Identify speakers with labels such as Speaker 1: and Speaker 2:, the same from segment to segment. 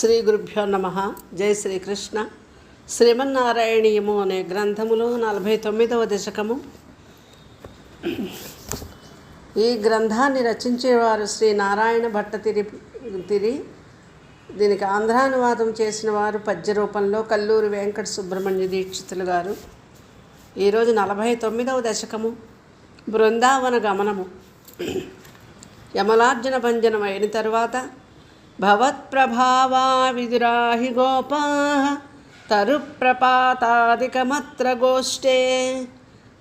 Speaker 1: శ్రీ గురుభ్యో నమః. జై శ్రీకృష్ణ. శ్రీమన్నారాయణీయము అనే గ్రంథములో 49వ దశకము. ఈ గ్రంథాన్ని రచించేవారు శ్రీ నారాయణ భట్టతిరి. దీనికి ఆంధ్రానువాదం చేసిన వారు పద్య రూపంలో కల్లూరి వెంకట సుబ్రహ్మణ్య దీక్షితులు గారు. ఈరోజు 49వ దశకము. బృందావన గమనము. యమలార్జున భంజనం అయిన తరువాత భవత్ప్రభావా విదురాహి గోపా తరుప్రపాతాదికమత్ర గోష్ఠే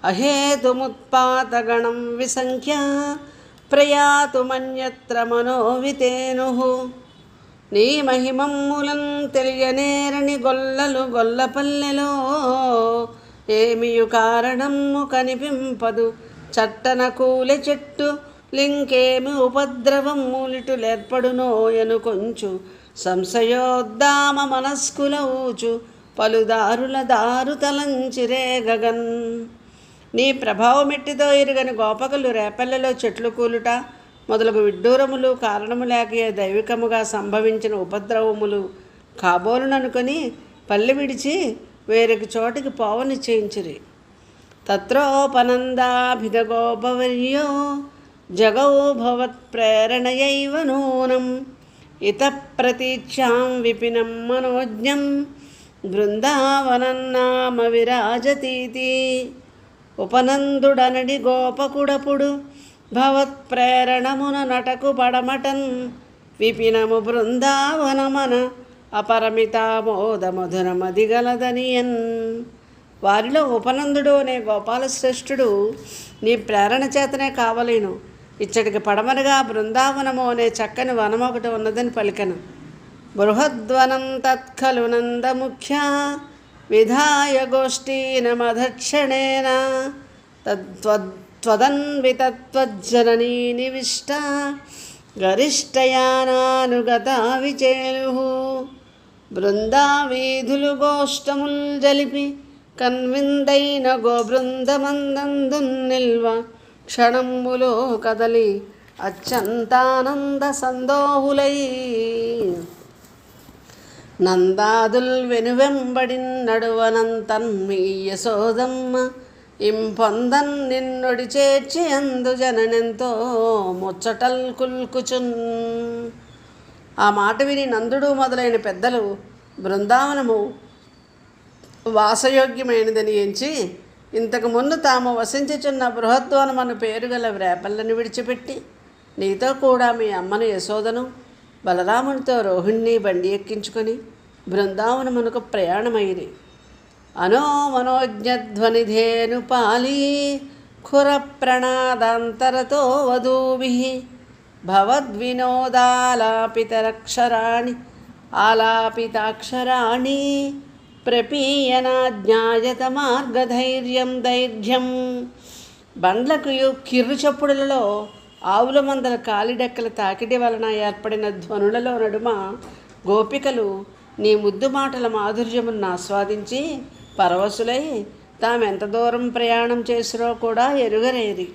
Speaker 1: అహేతుముత్పాతగణం విసంఖ్య ప్రయాతుమన్యత్ర మనోవితేనుః. నీ మహిమమ్ములం తెలియనేరని గొల్లలు గొల్లపల్లెలో ఏమియు కారణము కనిపింపదు. చట్టన కూలె చెట్టు లింకేమి ఉపద్రవములిటులేర్పడునోయను కొంచు సంశయోద్దామ మనస్కులవుచు పలుదారుల దారు తలంచిరే గగన్. నీ ప్రభావమెట్టితో ఎరుగని గోపకులు రేపల్లెలో చెట్లు కూలుట మొదలగు విడ్డూరములు కారణము లేక దైవికముగా సంభవించిన ఉపద్రవములు కాబోలుననుకొని పల్లె విడిచి వేరొక చోటికి పోవని చేయించిరి. తత్రోపనందాభిధగోపవర్యో జగౌ భవత్ప్రేరణయైవ నూనం ఇతః ప్రతీక్షాం విపినం మనోజ్ఞం బృందావనన్నామ విరాజతీతి. ఉపనందుడనడి గోపకుడపుడు భవత్ప్రేరణమున నటకు పడమటన్ విపినము బృందావనమన అపరమితామోద మధురమదిగలదనియన్. వారిలో ఉపనందుడు అనే గోపాలశ్రేష్ఠుడు నీ ప్రేరణ చేతనే కావలేను. ఇచ్చటికి పడమరగా బృందావనము అనే చక్కని వనం ఒకటి ఉన్నదని పలికెను. బృహద్వనం తత్ఖలు నందముఖ్య విధాయ గోష్ఠీనమధక్షణేన త్వదన్వితత్వజ్జననీ నివిష్ట గరిష్టయానానుగతా విచేలు. బృందావీధులు గోష్టముల్ జలిపి కన్విందైన గోబృందమందందున్ నిల్వ క్షణంబులో కదలి అత్యంతానంద సందోహులై నందాదుల్ వెనువెంబడిన్ నడువనంతన్మీయ సోదమ్మ ఇంపొందన్ నిన్నొడి చేర్చి అందు జననెంతో ముచ్చటల్ కుల్కుచున్. ఆ మాట విని నందుడు మొదలైన పెద్దలు బృందావనము వాసయోగ్యమైనదని ఎంచి ఇంతకు ముందు తాము వసించుచున్న బృహద్వనమను పేరు గల రేపల్లను విడిచిపెట్టి నీతో కూడా మీ అమ్మను యశోదను బలరామునితో రోహిణ్ణి బండి ఎక్కించుకొని బృందావనమునకు ప్రయాణమైరి. అనో మనోజ్ఞధ్వనిధేను పాలీ ఖుర ప్రణాదాంతరతో వధూభి భవద్వినోదాలాపితరక్షరాణి ఆలాపితాక్షరాణి ప్రపీయనాజ్ఞాయత మార్గధైర్యం దైర్ఘ్యం. బండ్లకు కిర్రు చప్పుడులలో ఆవుల మందల కాలిడెక్కల తాకిడి వలన ఏర్పడిన ధ్వనులలో నడుమ గోపికలు నీ ముద్దు మాటల మాధుర్యమును ఆస్వాదించి పరవశులై తామెంత దూరం ప్రయాణం చేసిరో కూడా ఎరుగరేరి.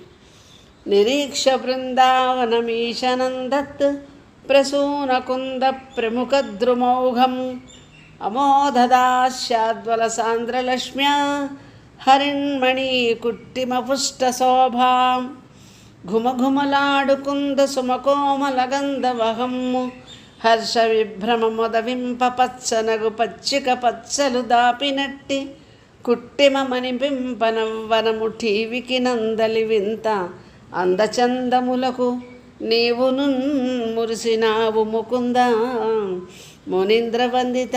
Speaker 1: నిరీక్ష బృందావనమీశనందత్ ప్రసూనకుంద ప్రముఖ ద్రుమౌఘం అమోదదాస్యాద్వల సాంద్రలక్ష్మ్యా హరిణ్మణి కుట్టిమపుష్టశోభాం ఘుమఘుమలాడుకుంద సుమకోమల గంధవహమ్ము హర్ష విభ్రమమొదవింప పచ్చనగు పచ్చిక పచ్చలు దాపినట్టి కుట్టిమమనిపింపనవ్వనము ఠీవికి నందలి వింత అందచందములకు నీవును మురిసినావు ముకుంద మునీంద్రవందిత.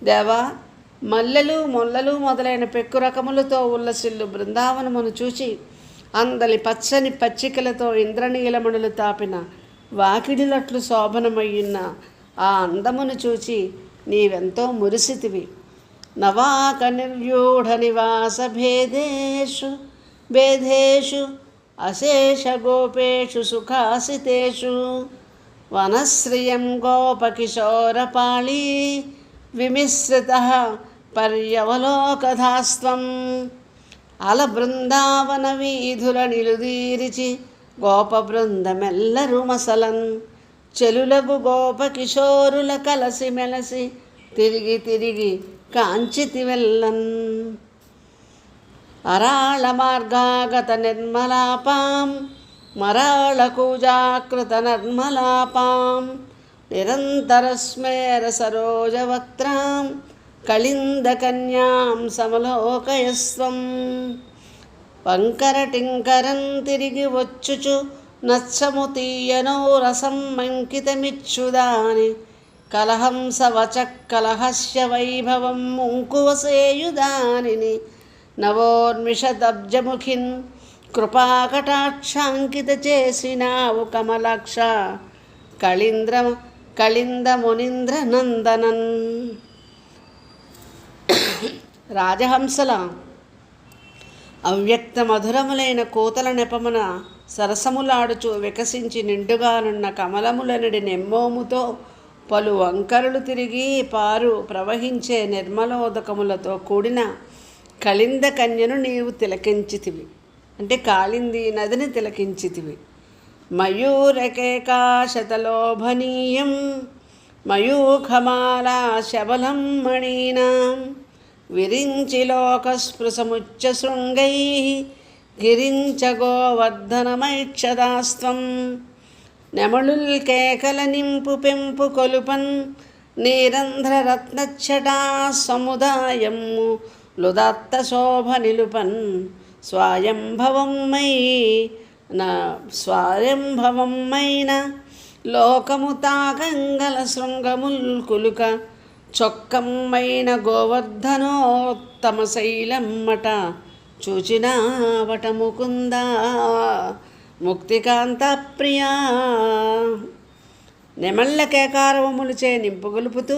Speaker 1: దేవా, మల్లెలు మొల్లలు మొదలైన పెక్కు రకములతో ఉల్లసిల్లు బృందావనమును చూచి అందలి పచ్చని పచ్చికలతో ఇంద్రనీలమణులు తాపిన వాకిడిలట్లు శోభనమయ్యున్న ఆ అందమును చూచి నీవెంతో మురిసితివి. నవాక నిర్వ్యూఢ నివాస భేదేషు అశేష గోపేషు సుఖాసితేషు వనశ్రియం గోపకిశోరపాళీ విమిశ్రిత పర్యవలోకధాస్త్వం. అల బృందావన వీధుల నిలుదీరిచి గోపబృందమెల్లరు మసలన్ చెలులగు గోప కిశోరుల కలసి మెలసి తిరిగి తిరిగి కాంచితి వెళ్ళన్. అరాళ మార్గాగత నిర్మలాపాం మరాళ కూజాకృత నిర్మలాపాం నిరంతరస్మేర సరోజవక్త్రాం కళిందకన్యాం సమలోకయస్వం. వంకరటింకరం తిరిగి వచ్చుచు నచ్చము తీయనో రసం మంకితమిచ్చుదాని కలహంస వచ కలహస్య వైభవం ముంకువసేయుదానిని నవోన్మిషదబ్జముఖిన్ కృపాకటాక్షాంకిత చేసినావు కమలాక్ష కళింద మునీంద్ర నందనన్. రాజహంసల అవ్యక్త మధురములైన కోతల నెపమున సరసములాడుచు వికసించి నిండుగానున్న కమలములనడి నెమ్మోముతో పలు వంకరలు తిరిగి పారు ప్రవహించే నిర్మలోదకములతో కూడిన కళింద కన్యను నీవు తిలకించితివి, అంటే కాళింది నదిని తిలకించితివి. మయూరకేకాశతలోభనీయం మయూఖమాలా శబలం మణీనాం విరించి లోకస్పృశముచ్చ శృంగై గిరించ గోవర్ధనమైక్షదాస్త్వం. నెమళుల్ కేకల నింపు పెంపు కొలుపన్ నీరంధ్రరత్నచ్చటా సముదాయము లుదాత్త శోభ నిలుపన్ స్వాయంభవమైన లోకము తాకంగల శృంగముల్ కులుక చొక్కమ్మైన గోవర్ధనోత్తమ శైలమ్మట చూచినావట ముకుందా ముక్తికాంత ప్రియా. నెమళ్ళ కేకారవములచే నింపుగొలుపుతూ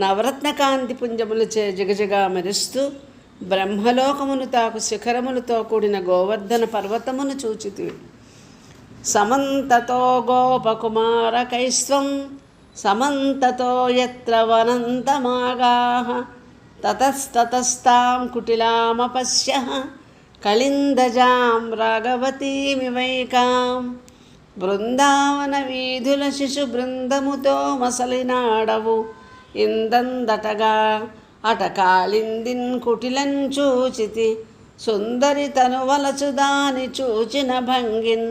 Speaker 1: నవరత్న కాంతి పుంజములచే జిగజిగా మెరుస్తూ బ్రహ్మలోకమును తాకు శిఖరములతో కూడిన గోవర్ధన పర్వతమును చూచితివి. సమంతతో గోపకుమారకైస్వం సమంతతో యత్ర వనంతమాగాః తతస్తతస్తాం కుటిలామపశ్యః కళిందజాం రాఘవతీమివైకాం. బృందావన వీధుల శిశు బృందముతో మసలినాడవు ఇందందటగా అట కాళిందిన్ కుటిలం చూచితి సుందరి తనువలచు దాని చూచిన భంగిన్.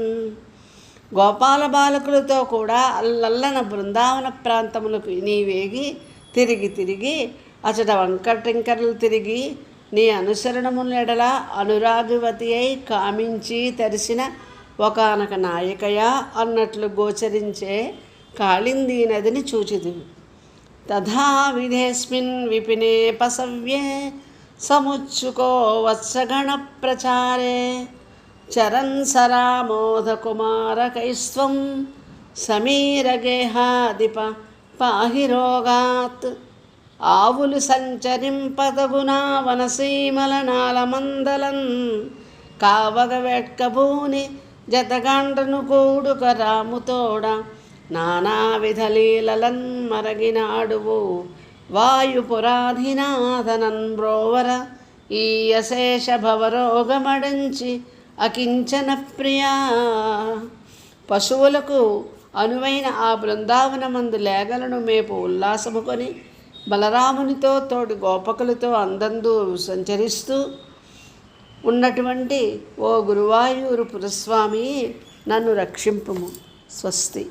Speaker 1: గోపాల బాలకులతో కూడా అల్లల్లన బృందావన ప్రాంతములకు నీవేగి తిరిగి తిరిగి అచట వంకటింకర్లు తిరిగి నీ అనుసరణములెడల అనురాగవతి అయి కామించి తరిసిన ఒకానొక నాయికయా అన్నట్లు గోచరించే కాళిందీ నదిని చూచితివి. తథా విధేస్మిన్ విపినే పసవ్యే సముచ్చుకో వత్సగణ ప్రచారే చరన్ సరామోదకుమారకైస్వం సమీరగేహాదిప పాహి రోగాత్. ఆవులు సంచరింపదగునా వనసీమల నాలమందలన్ కావగ వెట్కభూని జతగాండ్రను కూడుక రాముతోడ నానావిధ లీలలన్ మరగినాడువు వాయుపురాధినాథనన్ బ్రోవర ఈ అశేష భవరోగమడంచి అకించన ప్రియా. పశువులకు అనువైన ఆ బృందావనమందు లేగలను మేపు ఉల్లాసము కొని బలరామునితో తోటి గోపకులతో అందందు సంచరిస్తూ ఉన్నటువంటి ఓ గురువాయూరు పురస్వామి నన్ను రక్షింపుము. స్వస్తి.